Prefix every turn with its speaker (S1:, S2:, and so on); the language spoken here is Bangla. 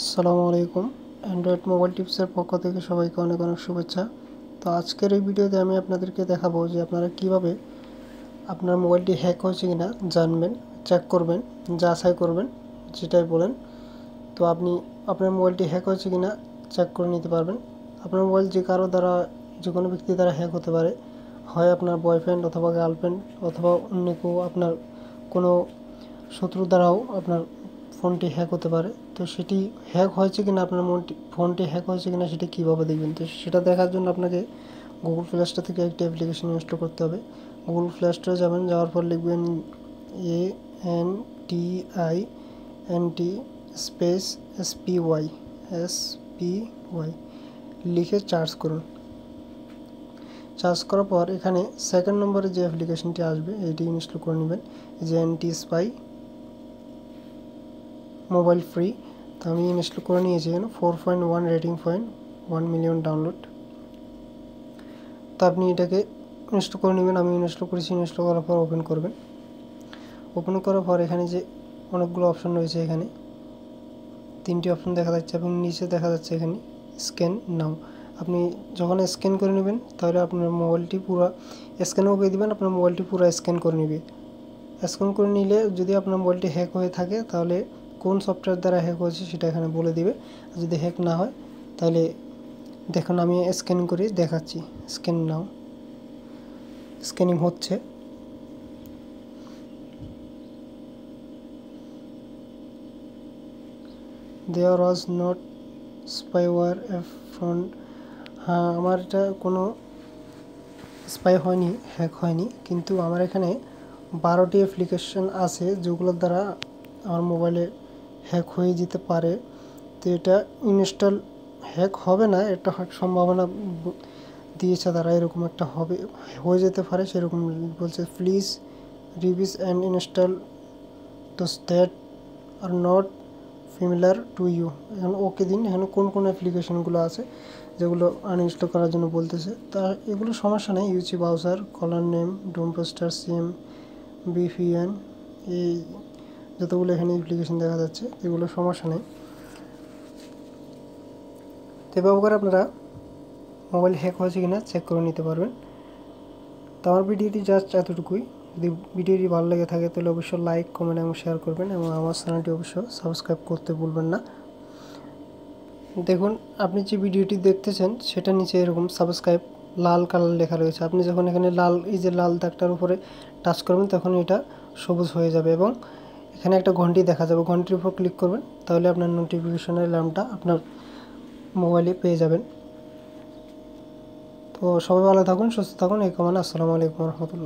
S1: আসসালামু আলাইকুম। অ্যান্ড্রয়েড মোবাইল টিপসের পক্ষ থেকে সবাইকে অনেক অনেক শুভেচ্ছা। তো আজকের এই ভিডিওতে আমি আপনাদেরকে দেখাবো যে আপনারা কিভাবে আপনার মোবাইলটি হ্যাক হয়েছে কিনা জানবেন, চেক করবেন, যাচাই করবেন, যেটাই বলেন। তো আপনি আপনার মোবাইলটি হ্যাক হয়েছে কিনা চেক করে নিতে পারবেন। আপনার মোবাইল যে কারো দ্বারা, যে কোনো ব্যক্তির দ্বারা হ্যাক হতে পারে। হয় আপনার বয়ফ্রেন্ড অথবা গার্লফ্রেন্ড অথবা অন্য কেউ, আপনার কোনো শত্রুর দ্বারাও আপনার ফোনটি হ্যাক হতে পারে। তো সেটি হ্যাক হয়েছে কিনা, আপনার ফোনটি হ্যাক হয়েছে কিনা সেটা কীভাবে দেখবেন? তো সেটা দেখার জন্য আপনাকে গুগল প্লে স্টোর থেকে একটি অ্যাপ্লিকেশন ইনস্টল করতে হবে। গুগল প্লে স্টোরে যাবেন, যাওয়ার পর লিখবেন ANTINT স্পেস SPY লিখে সার্চ করুন। সার্চ করার পর এখানে সেকেন্ড নম্বরে যে অ্যাপ্লিকেশনটি আসবে এইটি ইনস্টল করে নেবেন, যে অ্যান্টি স্পাই মোবাইল ফ্রি। তো আমি ইনস্টল করে নিয়েছি, এখানে 4.1 রেটিং পয়েন্ট, 1 মিলিয়ন ডাউনলোড। তো আপনি এটাকে ইনস্টল করে নেবেন। আমি ইনস্টল করেছি। ইনস্টল করার পর ওপেন করবেন। ওপেন করার পর এখানে যে অনেকগুলো অপশন রয়েছে, এখানে 3টি অপশন দেখা যাচ্ছে এবং নিচে দেখা যাচ্ছে এখানে স্ক্যান নাও। আপনি যখন স্ক্যান করে নেবেন তাহলে আপনার মোবাইলটি পুরো স্ক্যানও করে দেবেন, আপনার মোবাইলটি পুরো স্ক্যান করে নেবে। স্ক্যান করে নিলে যদি আপনার মোবাইলটি হ্যাক হয়ে থাকে তাহলে কোন সফটওয়্যার দ্বারা হ্যাক হয়েছে সেটা এখানে বলে দিবে। আর যদি হ্যাক না হয় তাহলে দেখুন, আমি স্ক্যান করে দেখাচ্ছি। স্ক্যান নাও, স্ক্যানিং হচ্ছে। দেয়ার ওয়াজ নট স্পাইওয়্যার ফ্রন্ট। হ্যাঁ, আমার এটা কোনো স্পাই হয়নি, হ্যাক হয়নি, কিন্তু আমার এখানে 12টি অ্যাপ্লিকেশন আছে যেগুলোর দ্বারা আমার মোবাইলে হ্যাক হয়ে যেতে পারে। তো এটা ইনস্টল হ্যাক হবে না, এটা সম্ভাবনা দিয়েছে তারা, এরকম একটা হবে, হয়ে যেতে পারে সেরকম বলছে। Please review and install those that are not familiar to you. এখন ওকে দিন। এখানে কোন কোন অ্যাপ্লিকেশনগুলো আছে যেগুলো আনইনস্টল করার জন্য বলতেছে। তা এগুলো সমস্যা নেই। ইউসি ব্রাউজার, কলার নেম, ডোম পোস্টার, সিএম, বিপিএন, এই যতগুলো এখানে অ্যাপ্লিকেশন দেখা যাচ্ছে এগুলো সমস্যা নেই। তো এভাবে করে আপনারা মোবাইল হ্যাক হয়েছে কিনা চেক করে নিতে পারবেন। তো আমার ভিডিওটি জাস্ট এতটুকুই। যদি ভিডিওটি ভালো লেগে থাকে তাহলে অবশ্যই লাইক, কমেন্ট এবং শেয়ার করবেন এবং আমার চ্যানেলটি অবশ্যই সাবস্ক্রাইব করতে ভুলবেন না। দেখুন, আপনি যে ভিডিওটি দেখতেছেন সেটা নিচে এরকম সাবস্ক্রাইব লাল কালার লেখা রয়েছে। আপনি যখন এখানে লাল, এই যে লাল দাগটার উপরে টাচ করবেন তখন এটা সবুজ হয়ে যাবে এবং এখানে একটা ঘন্টি দেখা যাবে। ঘন্টির উপর ক্লিক করবেন, তাহলে আপনার নোটিফিকেশনের অ্যালার্মটা আপনার মোবাইলে পেয়ে যাবেন। তো সবাই ভালো থাকুন, সুস্থ থাকুন, এই কামনা। আসসালামু আলাইকুম রহমতুল্লাহ।